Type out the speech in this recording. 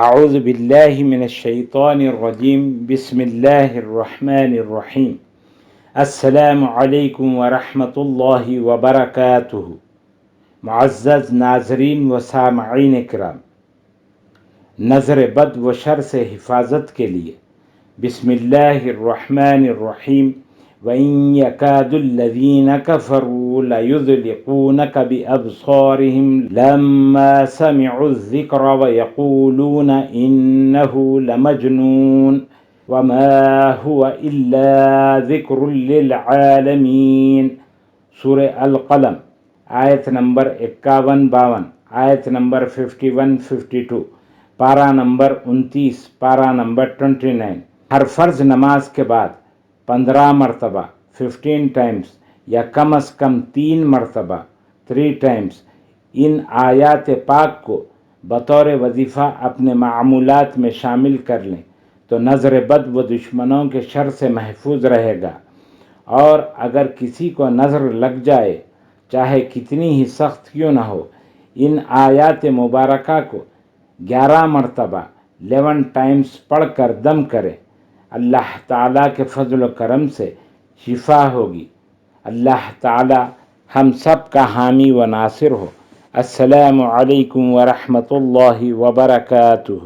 اعوذ باللہ من الشیطان الرجیم بسم اللہ الرحمن الرحیم السلام علیکم ورحمۃ اللہ وبرکاتہ۔ معزز ناظرین و سامعین کرام، نظر بد و شر سے حفاظت کے لیے بسم اللہ الرحمن الرحیم وَإِن يَكَادُ الَّذِينَ كَفَرُوا لَيُزْلِقُونَكَ بِأَبْصَارِهِمْ لَمَّا سَمِعُوا الذِّكْرَ وَيَقُولُونَ إِنَّهُ لَمَجْنُونٌ وَمَا هُوَ إِلَّا ذِكْرٌ لِّلْعَالَمِينَ۔ سورہ القلم، آیت نمبر 51-52، آیت نمبر 51-52، پارہ نمبر 29، پارہ نمبر 29۔ ہر فرض نماز کے بعد 15 مرتبہ 15 ٹائمز یا کم از کم 3 مرتبہ 3 ٹائمز ان آیات پاک کو بطور وظیفہ اپنے معمولات میں شامل کر لیں تو نظر بد و دشمنوں کے شر سے محفوظ رہے گا، اور اگر کسی کو نظر لگ جائے چاہے کتنی ہی سخت کیوں نہ ہو، ان آیات مبارکہ کو 11 مرتبہ 11 ٹائمز پڑھ کر دم کرے، اللہ تعالیٰ کے فضل و کرم سے شفا ہوگی۔ اللہ تعالیٰ ہم سب کا حامی و ناصر ہو۔ السلام علیکم ورحمۃ اللہ وبرکاتہ۔